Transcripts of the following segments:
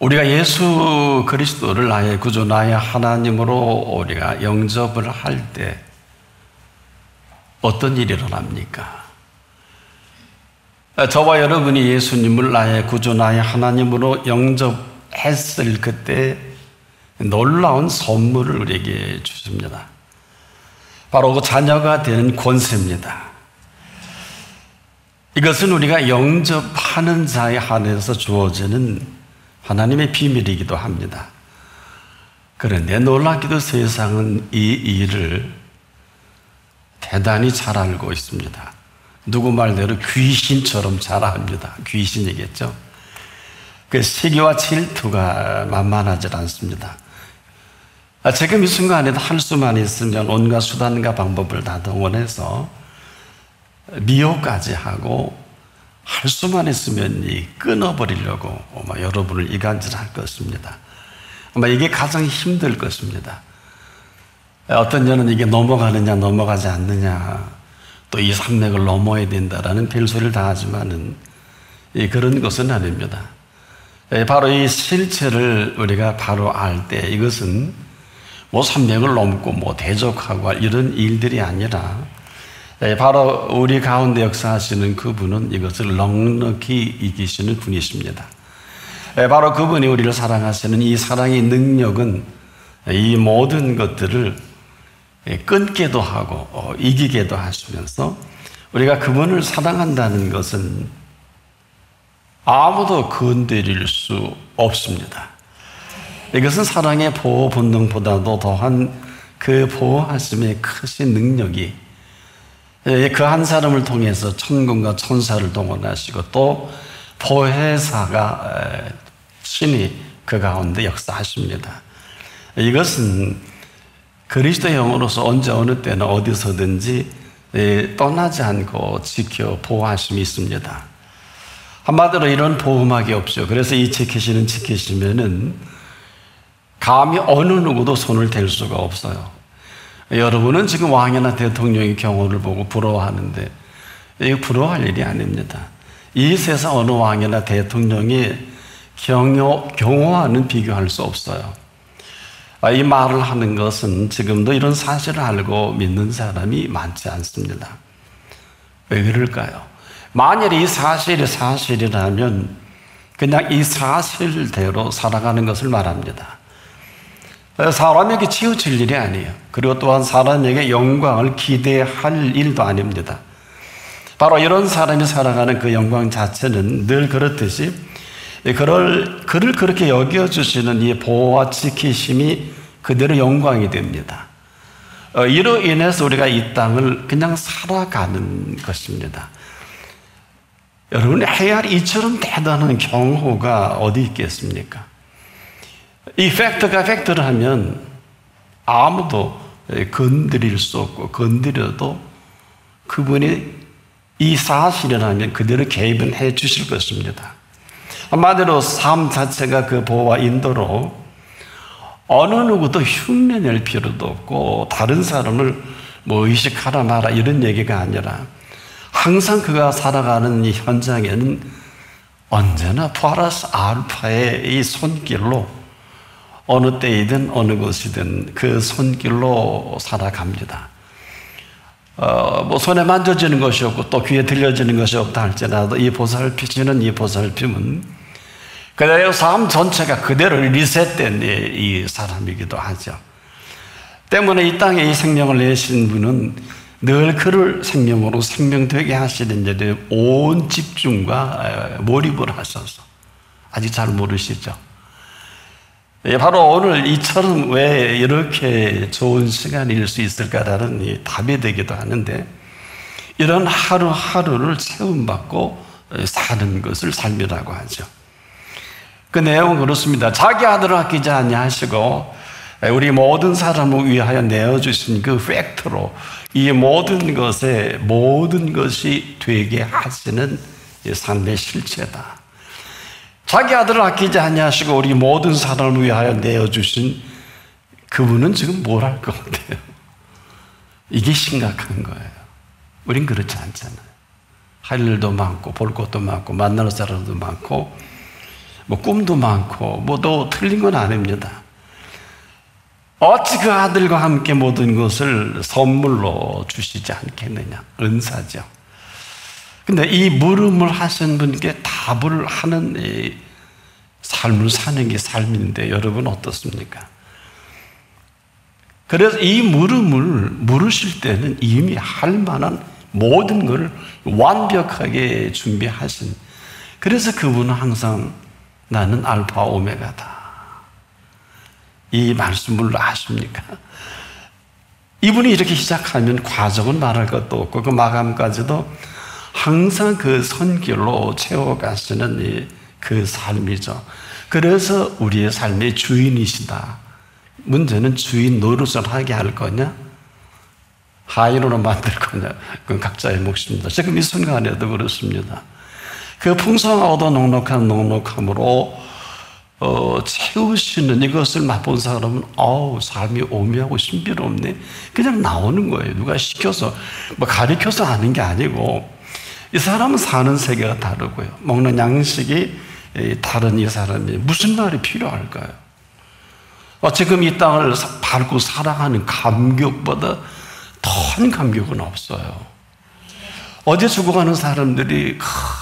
우리가 예수 그리스도를 나의 구주, 나의 하나님으로 우리가 영접을 할 때 어떤 일이 일어납니까? 저와 여러분이 예수님을 나의 구주, 나의 하나님으로 영접했을 그때 놀라운 선물을 우리에게 주십니다. 바로 그 자녀가 되는 권세입니다. 이것은 우리가 영접하는 자에 한해서 주어지는 하나님의 비밀이기도 합니다. 그런데 놀랍게도 세상은 이 일을 대단히 잘 알고 있습니다. 누구 말대로 귀신처럼 잘 압니다. 귀신이겠죠. 그 시기와 질투가 만만하지 않습니다. 지금 이 순간에도 할 수만 있으면 온갖 수단과 방법을 다 동원해서 미혹까지 하고 할 수만 있으면 끊어버리려고 아마 여러분을 이간질할 것입니다. 아마 이게 가장 힘들 것입니다. 어떤 여는 이게 넘어가느냐 넘어가지 않느냐 또 이 산맥을 넘어야 된다라는 별소리를 다 하지만은 그런 것은 아닙니다. 바로 이 실체를 우리가 바로 알 때 이것은 뭐 산맥을 넘고 뭐 대적하고 이런 일들이 아니라 바로 우리 가운데 역사하시는 그분은 이것을 넉넉히 이기시는 분이십니다. 바로 그분이 우리를 사랑하시는 이 사랑의 능력은 이 모든 것들을 끊게도 하고 이기게도 하시면서 우리가 그분을 사랑한다는 것은 아무도 건드릴 수 없습니다. 이것은 사랑의 보호 본능보다도 더한 그 보호하심의 크신 능력이 그 한 사람을 통해서 천군과 천사를 동원하시고 또 보혜사가 신이 그 가운데 역사하십니다. 이것은 그리스도의 영으로서 언제 어느 때나 어디서든지 떠나지 않고 지켜 보호하심이 있습니다. 한마디로 이런 보호막이 없죠. 그래서 이 지키시면은 감히 어느 누구도 손을 댈 수가 없어요. 여러분은 지금 왕이나 대통령의 경호를 보고 부러워하는데 이거 부러워할 일이 아닙니다. 이 세상 어느 왕이나 대통령이 경호와는 비교할 수 없어요. 이 말을 하는 것은 지금도 이런 사실을 알고 믿는 사람이 많지 않습니다. 왜 그럴까요? 만일 이 사실이 사실이라면 그냥 이 사실대로 살아가는 것을 말합니다. 사람에게 치우칠 일이 아니에요. 그리고 또한 사람에게 영광을 기대할 일도 아닙니다. 바로 이런 사람이 살아가는 그 영광 자체는 늘 그렇듯이 그를 그렇게 여겨주시는 이 보호와 지키심이 그대로 영광이 됩니다. 이로 인해서 우리가 이 땅을 그냥 살아가는 것입니다. 여러분, 헤아리 이처럼 대단한 경호가 어디 있겠습니까? 이 팩트가 팩트를 하면 아무도 건드릴 수 없고 건드려도 그분이 이 사실이라면 그대로 개입을 해 주실 것입니다. 한마디로 삶 자체가 그 보호와 인도로 어느 누구도 흉내낼 필요도 없고 다른 사람을 뭐 의식하라 마라 이런 얘기가 아니라 항상 그가 살아가는 이 현장에는 언제나 플러스 알파의 이 손길로 어느 때이든 어느 곳이든 그 손길로 살아갑니다. 뭐 손에 만져지는 것이 없고 또 귀에 들려지는 것이 없다 할지라도 이 보살피시는 이 보살핌은 그대로 삶 전체가 그대로 리셋된 이 사람이기도 하죠. 때문에 이 땅에 이 생명을 내신 분은 늘 그를 생명으로 생명되게 하시는 일에 온 집중과 몰입을 하셔서 아직 잘 모르시죠? 바로 오늘 이처럼 왜 이렇게 좋은 시간일 수 있을까라는 답이 되기도 하는데 이런 하루하루를 체험받고 사는 것을 삶이라고 하죠. 그 내용은 그렇습니다. 자기 아들을 아끼지 아니하시고 우리 모든 사람을 위하여 내어주신 그 팩트로 이 모든 것이 되게 하시는 삶의 실체다. 자기 아들을 아끼지 아니하시고 우리 모든 사람을 위하여 내어주신 그분은 지금 뭘 할 것 같아요? 이게 심각한 거예요. 우린 그렇지 않잖아요. 할 일도 많고 볼 것도 많고 만날 사람도 많고 뭐 꿈도 많고 뭐도 틀린 건 아닙니다. 어찌 그 아들과 함께 모든 것을 선물로 주시지 않겠느냐. 은사죠. 근데 이 물음을 하신 분께 답을 하는 이 삶을 사는 게 삶인데 여러분 어떻습니까? 그래서 이 물음을 물으실 때는 이미 할 만한 모든 걸 완벽하게 준비하신, 그래서 그분은 항상 나는 알파 오메가다, 이 말씀을 아십니까? 이분이 이렇게 시작하면 과정은 말할 것도 없고 그 마감까지도 항상 그 선길로 채워가시는 그 삶이죠. 그래서 우리의 삶의 주인이시다. 문제는 주인 노릇을 하게 할 거냐, 하인으로 만들 거냐, 그건 각자의 몫입니다. 지금 이 순간에도 그렇습니다. 그 풍성하고도 넉넉한 넉넉함으로 채우시는 이것을 맛본 사람은 삶이 오묘하고 신비롭네, 그냥 나오는 거예요. 누가 시켜서 뭐 가르쳐서 하는 게 아니고, 이 사람은 사는 세계가 다르고요, 먹는 양식이 다른 이 사람이 무슨 말이 필요할까요? 지금 이 땅을 밟고 살아가는 감격보다 더한 감격은 없어요. 어제 죽어가는 사람들이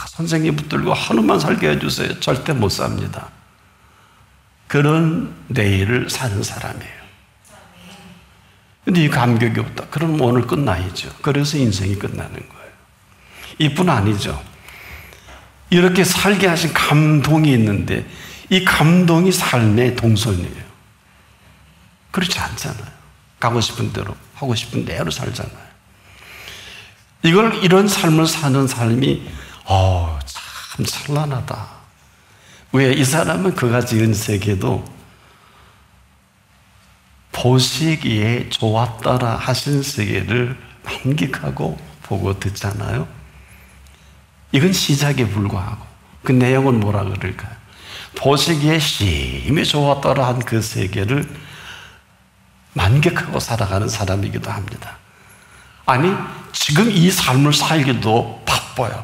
선생님 붙들고 하루만 살게 해주세요, 절대 못 삽니다. 그런 내일을 사는 사람이에요. 근데 이 감격이 없다. 그럼 오늘 끝나야죠. 그래서 인생이 끝나는 거예요. 이뿐 아니죠. 이렇게 살게 하신 감동이 있는데 이 감동이 삶의 동선이에요. 그렇지 않잖아요. 가고 싶은 대로 하고 싶은 대로 살잖아요. 이런 삶을 사는 삶이 참 찬란하다. 왜? 이 사람은 그가 지은 세계도 보시기에 좋았더라 하신 세계를 만끽하고 보고 듣잖아요. 이건 시작에 불과하고 그 내용은 뭐라 그럴까요? 보시기에 심히 좋았더라 한 그 세계를 만끽하고 살아가는 사람이기도 합니다. 아니, 지금 이 삶을 살기도 바빠요.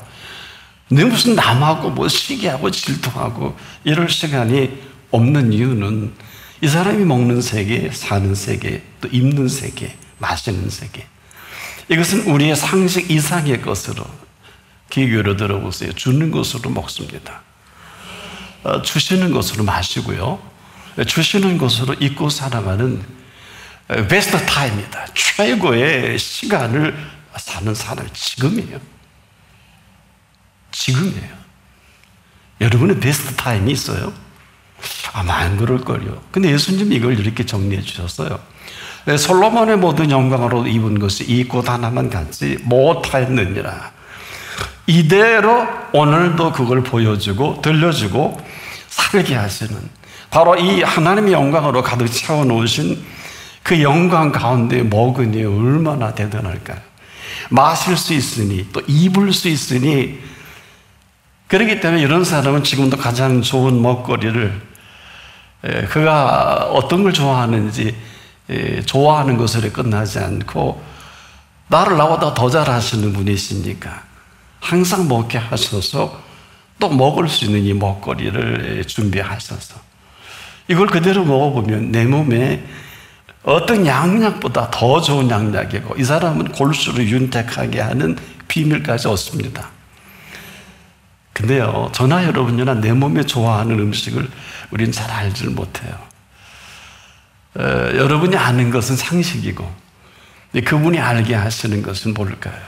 내 무슨 남하고 뭐 시기하고 질투하고 이럴 시간이 없는 이유는 이 사람이 먹는 세계, 사는 세계, 또 입는 세계, 마시는 세계, 이것은 우리의 상식 이상의 것으로 귀 기울여 들어보세요. 주는 것으로 먹습니다. 주시는 것으로 마시고요, 주시는 것으로 입고 살아가는 베스트 타임이다. 최고의 시간을 사는 사람이 지금이에요. 지금이에요. 여러분의 베스트 타임이 있어요? 아마 안 그럴걸요. 근데 예수님이 이걸 이렇게 정리해 주셨어요. 솔로몬의 모든 영광으로 입은 것이 이 꽃 하나만 같지 못하였느니라. 이대로 오늘도 그걸 보여주고 들려주고 살게 하시는, 바로 이 하나님의 영광으로 가득 채워놓으신 그 영광 가운데 먹으니 얼마나 대단할까요? 마실 수 있으니 또 입을 수 있으니, 그렇기 때문에 이런 사람은 지금도 가장 좋은 먹거리를, 그가 어떤 걸 좋아하는지 좋아하는 것으로 끝나지 않고 나를 나보다 더 잘하시는 분이시니까 항상 먹게 하셔서 또 먹을 수 있는 이 먹거리를 준비하셔서 이걸 그대로 먹어보면 내 몸에 어떤 양약보다 더 좋은 양약이고, 이 사람은 골수를 윤택하게 하는 비밀까지 얻습니다. 근데요, 저나 여러분이나 내 몸에 좋아하는 음식을 우리는 잘 알지를 못해요. 여러분이 아는 것은 상식이고 그분이 알게 하시는 것은 뭘까요?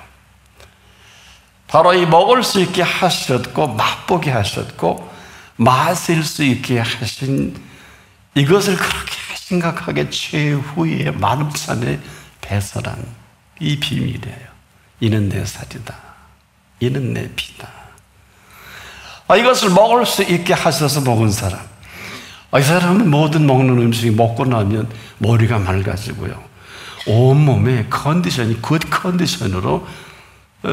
바로 이 먹을 수 있게 하셨고 맛보게 하셨고 마실 수 있게 하신 이것을 그렇게 심각하게 최후의 만음산에 배설한 이 비밀이에요. 이는 내 살이다. 이는 내 피다. 이것을 먹을 수 있게 하셔서 먹은 사람. 이 사람은 모든 먹는 음식이 먹고 나면 머리가 맑아지고요, 온몸의 컨디션이 굿 컨디션으로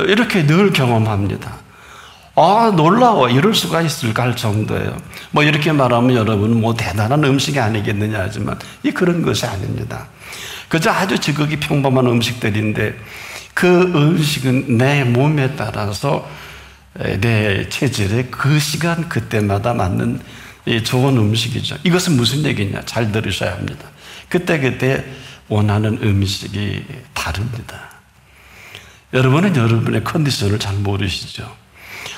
이렇게 늘 경험합니다. 놀라워. 이럴 수가 있을까 할 정도예요. 이렇게 말하면 여러분 대단한 음식이 아니겠느냐 하지만 그런 것이 아닙니다. 그저 아주 지극히 평범한 음식들인데 그 음식은 내 몸에 따라서 내 체질에 그 시간 그때마다 맞는 좋은 음식이죠. 이것은 무슨 얘기냐? 잘 들으셔야 합니다. 그때그때 원하는 음식이 다릅니다. 여러분은 여러분의 컨디션을 잘 모르시죠.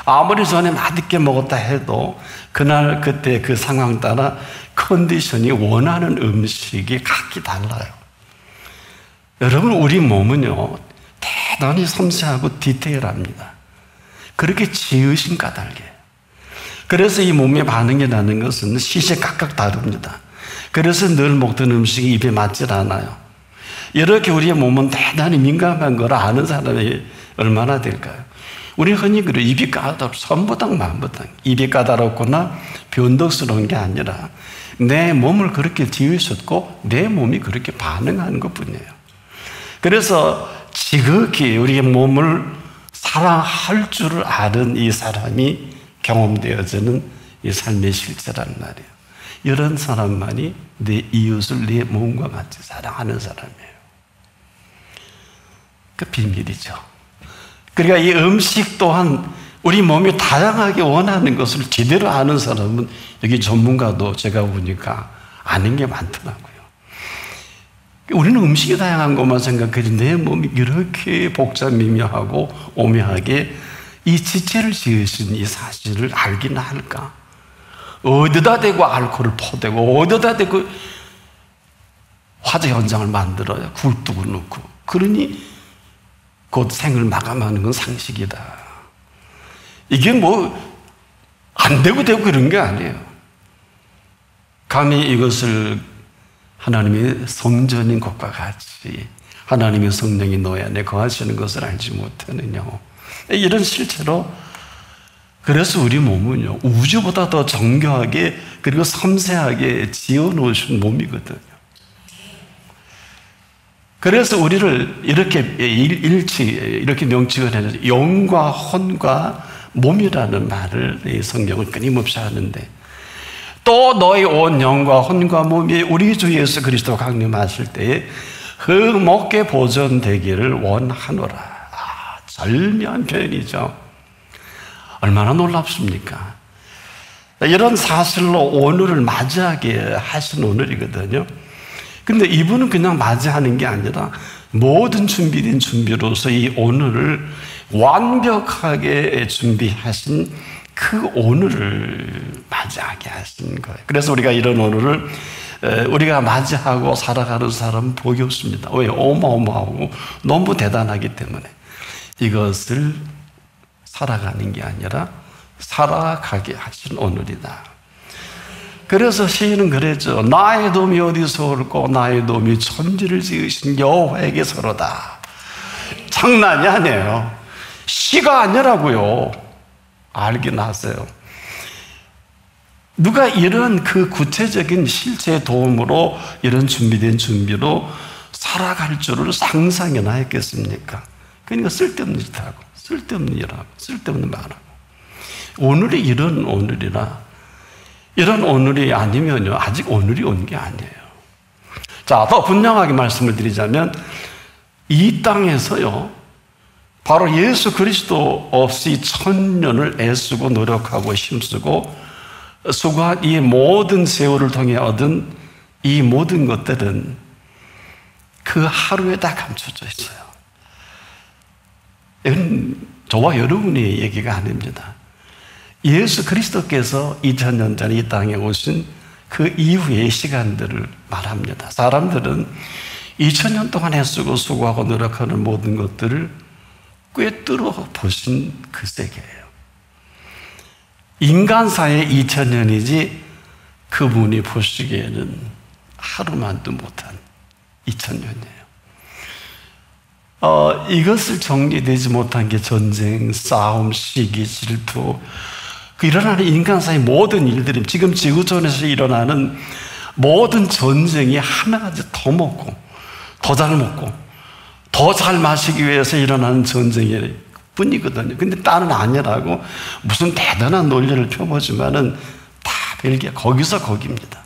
아무리 전에 맛있게 먹었다 해도 그날 그때 그 상황 따라 컨디션이 원하는 음식이 각기 달라요. 여러분, 우리 몸은요 대단히 섬세하고 디테일합니다. 그렇게 지으신 까닭에. 그래서 이 몸의 반응이 나는 것은 시시각각 다릅니다. 그래서 늘 먹던 음식이 입에 맞질 않아요. 이렇게 우리의 몸은 대단히 민감한 걸 아는 사람이 얼마나 될까요? 우리 흔히 그래, 입이 선부당 만부당. 입이 까다롭거나 변덕스러운 게 아니라 내 몸을 그렇게 지으셨고 내 몸이 그렇게 반응하는 것뿐이에요. 그래서 지극히 우리의 몸을 사랑할 줄을 아는 이 사람이 경험되어지는 이 삶의 실체란 말이에요. 이런 사람만이 내 이웃을 내 몸과 같이 사랑하는 사람이에요. 그 비밀이죠. 그러니까 이 음식 또한 우리 몸이 다양하게 원하는 것을 제대로 아는 사람은 여기 전문가도 제가 보니까 아는 게 많더라고요. 우리는 음식이 다양한 것만 생각해도 내 몸이 이렇게 복잡미묘하고 오묘하게 이 지체를 지으신 이 사실을 알기나 할까? 어디다 대고 알코올을 퍼대고 어디다 대고 화재 현장을 만들어요. 굴뚝을 넣고. 그러니 곧 생을 마감하는 건 상식이다. 이게 뭐 안 되고 그런 게 아니에요. 감히 이것을 하나님의 성전인 것과 같이 하나님의 성령이 너희 안에 거하시는 것을 알지 못하느냐. 이런 실체로 그래서 우리 몸은요 우주보다 더 정교하게 그리고 섬세하게 지어놓으신 몸이거든요. 그래서 우리를 이렇게 명칭을 해서 영과 혼과 몸이라는 말을 성경은 끊임없이 하는데 또 너희 온 영과 혼과 몸이 우리 주 예수 그리스도 강림하실 때에 흑목게 보존되기를 원하노라. 절묘한 표현이죠. 얼마나 놀랍습니까? 이런 사실로 오늘을 맞이하게 하신 오늘이거든요. 근데 이분은 그냥 맞이하는 게 아니라 모든 준비된 준비로서 이 오늘을 완벽하게 준비하신 그 오늘을 맞이하게 하신 거예요. 그래서 우리가 이런 오늘을 우리가 맞이하고 살아가는 사람은 복이 없습니다. 왜? 어마어마하고 너무 대단하기 때문에 이것을 살아가는 게 아니라 살아가게 하신 오늘이다. 그래서 시인은 그랬죠. 나의 도움이 어디서 올고 나의 도움이 천지를 지으신 여호와에게서로다. 장난이 아니에요. 시가 아니라고요. 알긴 하세요. 누가 이런 그 구체적인 실체의 도움으로 이런 준비된 준비로 살아갈 줄을 상상이나 했겠습니까? 그러니까 쓸데없는 짓하고 쓸데없는 일하고 쓸데없는 말하고 오늘이 이런 오늘이라 이런 오늘이 아니면요 아직 오늘이 온 게 아니에요. 자, 더 분명하게 말씀을 드리자면 이 땅에서요 바로 예수 그리스도 없이 천년을 애쓰고 노력하고 힘쓰고 수고한 이 모든 세월을 통해 얻은 이 모든 것들은 그 하루에 다 감춰져 있어요. 이건 저와 여러분의 얘기가 아닙니다. 예수 그리스도께서 2000년 전에 이 땅에 오신 그 이후의 시간들을 말합니다. 사람들은 2000년 동안 애쓰고 수고하고 노력하는 모든 것들을 꿰뚫어 보신 그 세계예요. 인간사의 2000년이지 그분이 보시기에는 하루만도 못한 2000년이에요. 이것을 정리되지 못한 게 전쟁, 싸움, 시기, 질투, 그 일어나는 인간사의 모든 일들이 지금 지구촌에서 일어나는 모든 전쟁이 하나가지 더 먹고 더 잘 먹고 더 잘 마시기 위해서 일어나는 전쟁일 뿐이거든요. 근데 딴은 아니라고 무슨 대단한 논리를 펴보지만은 다 별게 거기서 거기입니다.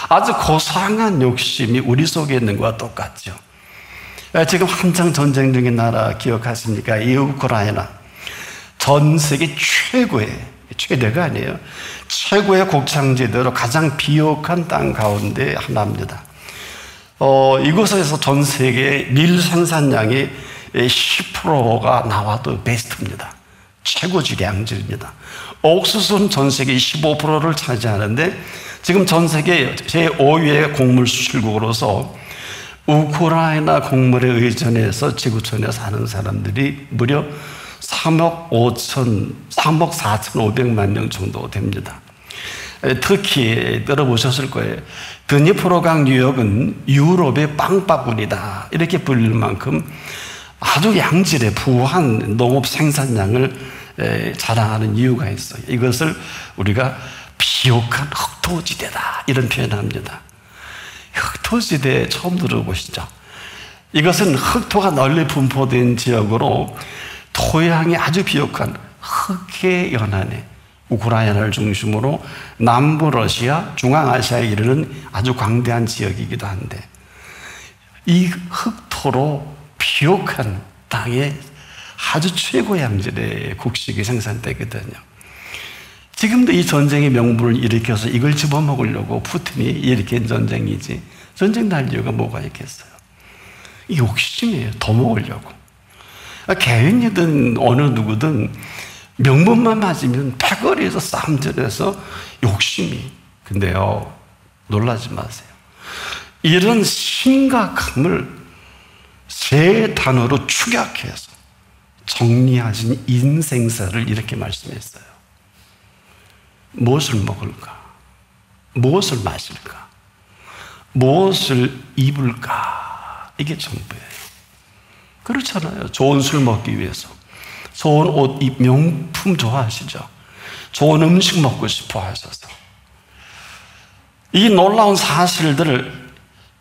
아주 고상한 욕심이 우리 속에 있는 것과 똑같죠. 지금 한창 전쟁 중인 나라 기억하십니까? 이 우크라이나. 전 세계 최고의 최대가 아니에요. 최고의 곡창지대로 가장 비옥한 땅 가운데 하나입니다. 이곳에서 전 세계 밀 생산량의 10%가 나와도 베스트입니다. 최고지 양질입니다. 옥수수는 전 세계 15%를 차지하는데 지금 전 세계 제5위의 곡물 수출국으로서 우크라이나 곡물에 의존해서 지구촌에 사는 사람들이 무려 3억 4,500만 명 정도 됩니다. 특히 들어보셨을 거예요. 드니프로강 유역은 유럽의 빵바구니다 이렇게 불릴 만큼 아주 양질의 부한 농업 생산량을 자랑하는 이유가 있어요. 이것을 우리가 비옥한 흑토지대다 이런 표현을 합니다. 흑토지대 처음 들어보시죠? 이것은 흑토가 널리 분포된 지역으로 토양이 아주 비옥한 흑해 연안에 우크라이나를 중심으로 남부 러시아, 중앙아시아에 이르는 아주 광대한 지역이기도 한데 이 흑토로 비옥한 땅에 아주 최고 양질의 곡식이 생산되거든요. 지금도 이 전쟁의 명분을 일으켜서 이걸 집어먹으려고 푸틴이 일으킨 전쟁이지 전쟁 날 이유가 뭐가 있겠어요? 이 욕심이에요. 더 먹으려고. 개인이든 어느 누구든 명분만 맞으면 패거리에서 싸움질해서 욕심이. 근데요, 놀라지 마세요. 이런 심각함을 세 단어로 축약해서 정리하신 인생사를 이렇게 말씀했어요. 무엇을 먹을까? 무엇을 마실까? 무엇을 입을까? 이게 전부예요. 그렇잖아요. 좋은 술 먹기 위해서. 좋은 옷, 명품 좋아하시죠? 좋은 음식 먹고 싶어 하셔서. 이 놀라운 사실들을,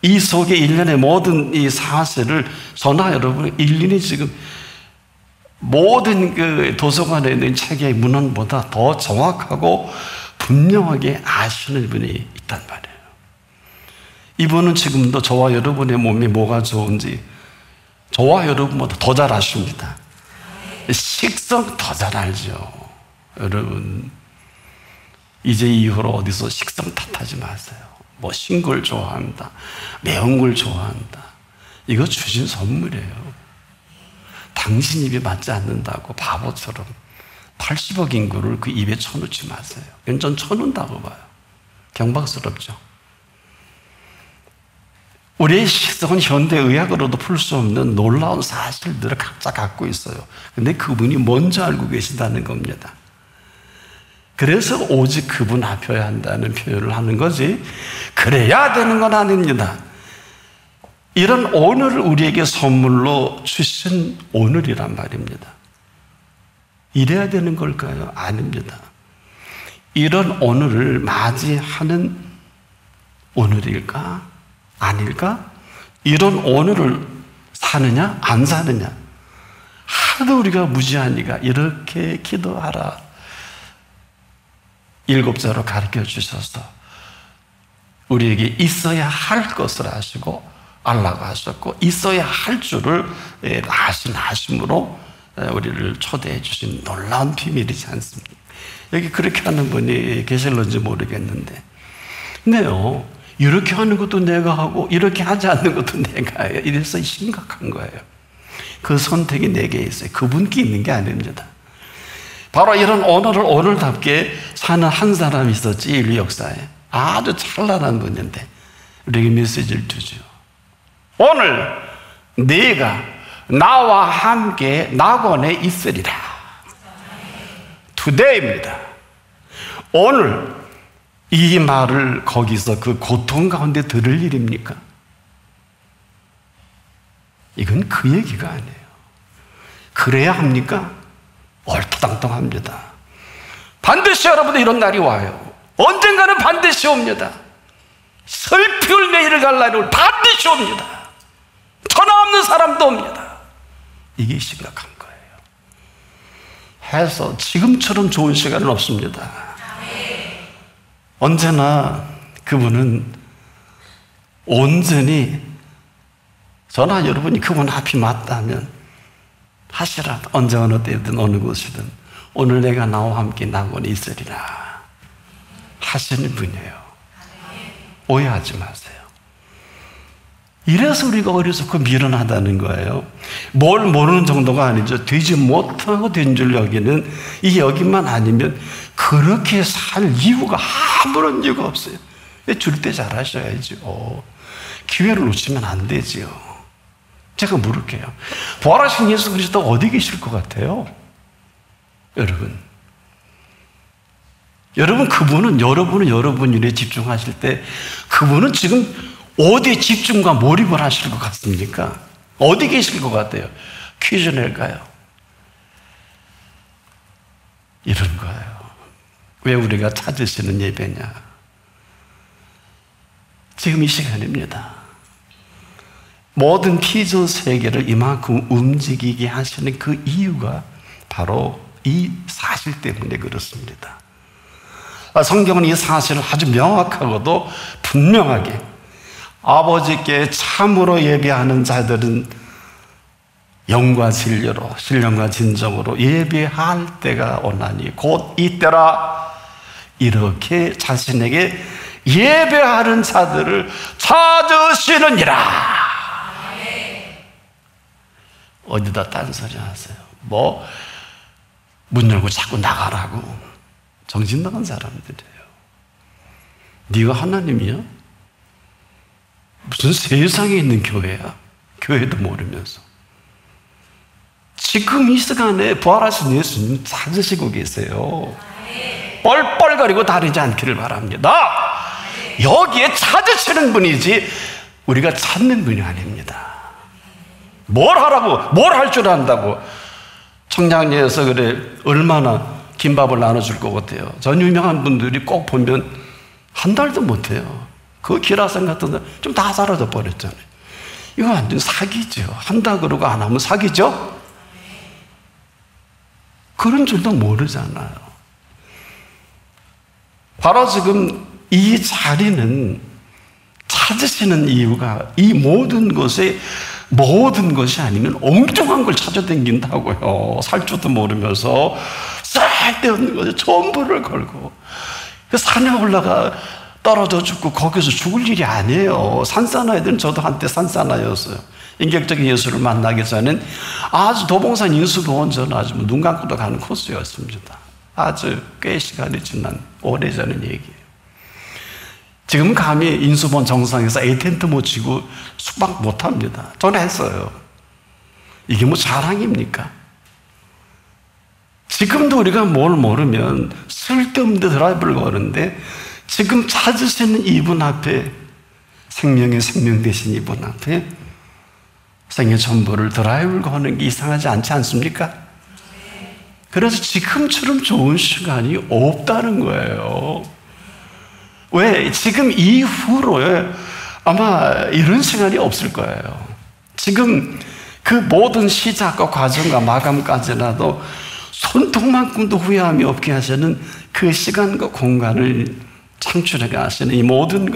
이 속에 일련의 모든 이 사실을 저나 여러분 일일이 지금 모든 그 도서관에 있는 책의 문헌보다 더 정확하고 분명하게 아시는 분이 있단 말이에요. 이분은 지금도 저와 여러분의 몸이 뭐가 좋은지 저와 여러분보다 더 잘 아십니다. 식성 더 잘 알죠. 여러분, 이제 이후로 어디서 식성 탓하지 마세요. 뭐 신 걸 좋아한다, 매운 걸 좋아한다. 이거 주신 선물이에요. 당신 입에 맞지 않는다고 바보처럼 80억 인구를 그 입에 쳐놓지 마세요. 전 쳐놓는다고 봐요. 경박스럽죠. 우리의 식성은 현대의학으로도 풀 수 없는 놀라운 사실들을 각자 갖고 있어요. 근데 그분이 먼저 알고 계신다는 겁니다. 그래서 오직 그분 앞에야 한다는 표현을 하는 거지 그래야 되는 건 아닙니다. 이런 오늘을 우리에게 선물로 주신 오늘이란 말입니다. 이래야 되는 걸까요? 아닙니다. 이런 오늘을 맞이하는 오늘일까? 아닐까? 이런 오늘을 사느냐? 안 사느냐? 하도 우리가 무지하니까 이렇게 기도하라. 7자로 가르쳐 주셔서 우리에게 있어야 할 것을 아시고 알라고 하셨고 있어야 할 줄을 아심으로 우리를 초대해 주신 놀라운 비밀이지 않습니까? 여기 그렇게 하는 분이 계실런지 모르겠는데 근데요 이렇게 하는 것도 내가 하고 이렇게 하지 않는 것도 내가 해요. 이래서 심각한 거예요. 그 선택이 내게 있어요. 그분께 있는 게 아닙니다. 바로 이런 오늘을 오늘답게 사는 한 사람이 있었지 인류 역사에. 아주 찬란한 분인데 우리에게 메시지를 주죠. 오늘 네가 나와 함께 낙원에 있으리라. Today입니다. 오늘 이 말을 거기서 그 고통 가운데 들을 일입니까? 이건 그 얘기가 아니에요. 그래야 합니까? 얼토당통합니다. 반드시 여러분들 이런 날이 와요. 언젠가는 반드시 옵니다. 슬피울 내일을 갈 날이 반드시 옵니다. 전화 없는 사람도 옵니다. 이게 심각한 거예요. 해서 지금처럼 좋은 시간은 없습니다. 언제나 그분은 온전히 저나 여러분이 그분 앞이 맞다면 하시라. 언제 어느 때든 어느 곳이든 오늘 내가 나와 함께 나고는 있으리라 하시는 분이에요. 오해하지 마세요. 이래서 우리가 어리석고 미련하다는 거예요. 뭘 모르는 정도가 아니죠. 되지 못하고 된 줄 여기는 이 여기만 아니면 그렇게 살 이유가 아무런 이유가 없어요. 줄 때 잘하셔야죠. 기회를 놓치면 안 되지요. 제가 물을게요. 부활하신 예수 그리스도 어디 계실 것 같아요? 여러분 그분은 여러분 일에 집중하실 때 그분은 지금 어디에 집중과 몰입을 하실 것 같습니까? 어디 계실 것 같아요? 퀴즈 낼까요? 이런 거예요. 왜 우리가 찾으시는 예배냐? 지금 이 시간입니다. 모든 피조 세계를 이만큼 움직이게 하시는 그 이유가 바로 이 사실 때문에 그렇습니다. 성경은 이 사실을 아주 명확하고도 분명하게 아버지께 참으로 예배하는 자들은 영과 진리로 신령과 진정으로 예배할 때가 오나니 곧 이때라 이렇게 자신에게 예배하는 자들을 찾으시느니라. 어디다 딴소리 하세요? 문 열고 자꾸 나가라고. 정신 나간 사람들이에요. 네가 하나님이야? 무슨 세상에 있는 교회야? 교회도 모르면서. 지금 이 시간에 부활하신 예수님 찾으시고 계세요. 뻘뻘거리고 다니지 않기를 바랍니다. 여기에 찾으시는 분이지 우리가 찾는 분이 아닙니다. 뭘 하라고, 뭘 할 줄 안다고. 청량리에서 그래 얼마나 김밥을 나눠줄 것 같아요. 전 유명한 분들이 꼭 보면 한 달도 못해요. 그 기라성 같은 데 좀 다 사라져 버렸잖아요. 이거 완전 사기죠. 한다 그러고 안 하면 사기죠? 그런 줄도 모르잖아요. 바로 지금 이 자리는 찾으시는 이유가 이 모든 것이 아니면 엉뚱한 걸 찾아다닌다고요. 살 줄도 모르면서 쓸데없는 것에 전부를 걸고 그 산에 올라가 떨어져 죽고 거기서 죽을 일이 아니에요. 산사나이들은 저도 한때 산사나였어요. 인격적인 예수를 만나기 전엔 아주 도봉산 인수보원전 아주 눈 감고도 가는 코스였습니다. 아주 꽤 시간이 지난 오래전의 얘기예요. 지금 감히 인수보원 정상에서 A텐트 못 치고 숙박 못 합니다. 저는 했어요. 이게 뭐 자랑입니까? 지금도 우리가 뭘 모르면 쓸데없는 데 드라이브를 거는데 지금 찾으시는 이분 앞에 생명의 생명 되신 이분 앞에 생의 전부를 드라이브를 거는 게 이상하지 않지 않습니까? 그래서 지금처럼 좋은 시간이 없다는 거예요. 왜? 지금 이후로 아마 이런 시간이 없을 거예요. 지금 그 모든 시작과 과정과 마감까지라도 손톱만큼도 후회함이 없게 하시는 그 시간과 공간을 창출해 가시는 이 모든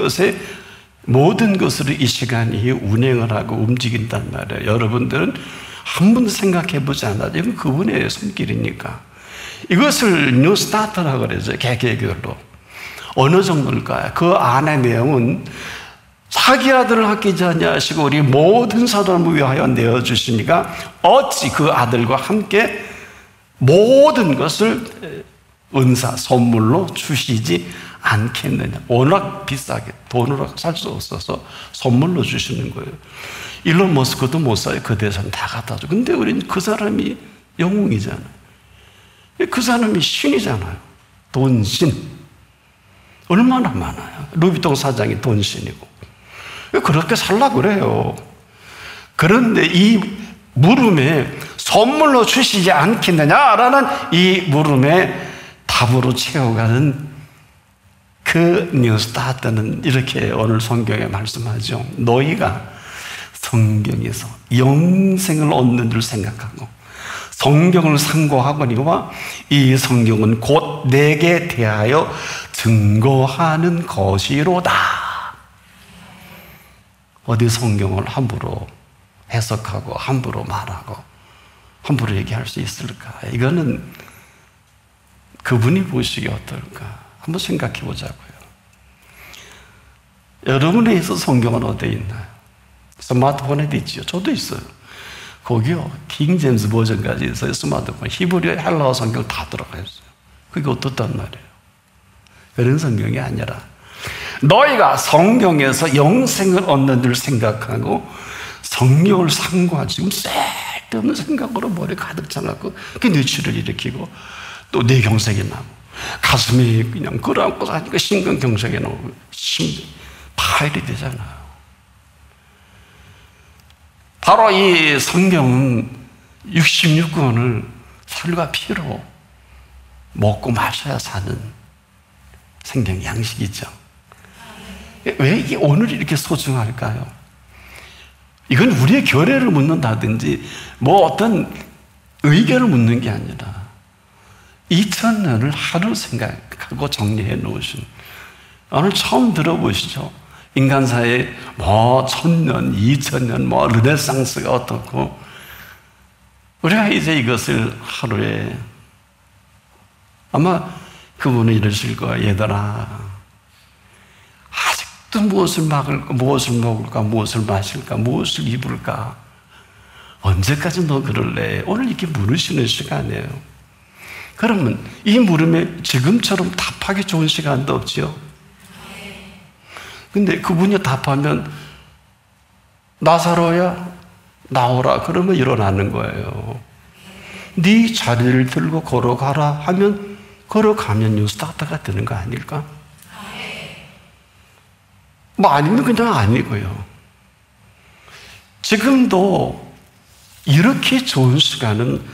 것으로 이 시간이 운행을 하고 움직인단 말이에요. 여러분들은 한 번도 생각해 보지 않아요. 이건 그분의 손길이니까. 이것을 뉴 스타트라고 그러죠. 개개별로. 어느 정도일까요? 그 안의 내용은 자기 아들을 아끼지 아니하시고 우리 모든 사람을 위하여 내어주시니까 어찌 그 아들과 함께 모든 것을 은사, 선물로 주시지 않겠느냐. 워낙 비싸게 돈으로 살 수 없어서 선물로 주시는 거예요. 일론 머스크도 못 사요. 그 대선 다 갖다 줘. 근데 우리는 그 사람이 영웅이잖아요. 그 사람이 신이잖아요. 돈신. 얼마나 많아요. 루이비통 사장이 돈신이고. 왜 그렇게 살라고 그래요? 그런데 이 물음에 선물로 주시지 않겠느냐라는 이 물음에 답으로 채워가는 그 뉴스타트는 이렇게 오늘 성경에 말씀하죠. 너희가 성경에서 영생을 얻는 줄 생각하고 성경을 상고하거니와 이 성경은 곧 내게 대하여 증거하는 것이로다. 어디 성경을 함부로 해석하고 함부로 말하고 함부로 얘기할 수 있을까? 이거는 그분이 보시기에 어떨까? 한번 생각해 보자고요. 여러분에 있어 성경은 어디에 있나요? 스마트폰에도 있지요. 저도 있어요. 거기요, 킹 제임스 버전까지 있어요. 스마트폰. 히브리어, 헬라어 성경 다 들어가 있어요. 그게 어떻단 말이에요? 그런 성경이 아니라 너희가 성경에서 영생을 얻는 줄 생각하고 성경을 상고한 지금 쓸데없는 생각으로 머리 가득 차갖고 그게 뇌출을 일으키고 또 뇌경색이 나고 가슴이 그냥 끌어안고 사니까 심근경색이 나고 파열이 되잖아요. 바로 이 성경은 66권을 살과 피로 먹고 마셔야 사는 생명 양식이죠. 왜 이게 오늘 이렇게 소중할까요? 이건 우리의 결례를 묻는다든지 뭐 어떤 의견을 묻는 게 아니라 2000년을 하루 생각하고 정리해 놓으신, 오늘 처음 들어보시죠? 인간사에 뭐 1000년, 2000년, 뭐 르네상스가 어떻고, 우리가 이제 이것을 하루에 아마 그분은 이러실 거야. 얘들아, 아직도 무엇을 먹을까, 무엇을 먹을까, 무엇을 마실까, 무엇을 입을까, 언제까지 너 그럴래? 오늘 이렇게 물으시는 시간이에요. 그러면 이 물음에 지금처럼 답하기 좋은 시간도 없지요. 근데 그분이 답하면 나사로야 나오라 그러면 일어나는 거예요. 네 자리를 들고 걸어가라 하면 걸어가면 뉴스타트가 되는 거 아닐까? 뭐 아니면 그냥 아니고요. 지금도 이렇게 좋은 시간은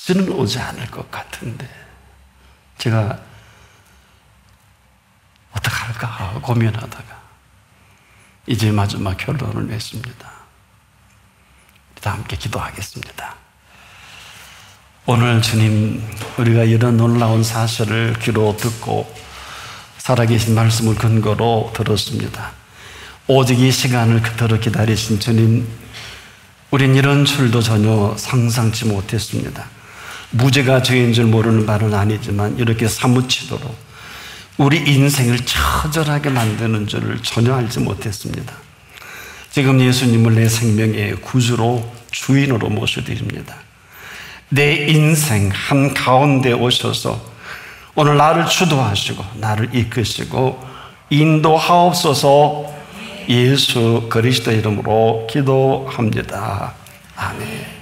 다시는 오지 않을 것 같은데 제가 어떡할까 고민하다가 이제 마지막 결론을 냈습니다. 다 함께 기도하겠습니다. 오늘 주님, 우리가 이런 놀라운 사실을 귀로 듣고 살아계신 말씀을 근거로 들었습니다. 오직 이 시간을 그토록 기다리신 주님, 우린 이런 줄도 전혀 상상치 못했습니다. 무죄가 죄인 줄 모르는 바는 아니지만 이렇게 사무치도록 우리 인생을 처절하게 만드는 줄을 전혀 알지 못했습니다. 지금 예수님을 내 생명의 구주로 주인으로 모셔드립니다. 내 인생 한가운데 오셔서 오늘 나를 주도하시고 나를 이끄시고 인도하옵소서. 예수 그리스도 이름으로 기도합니다. 아멘.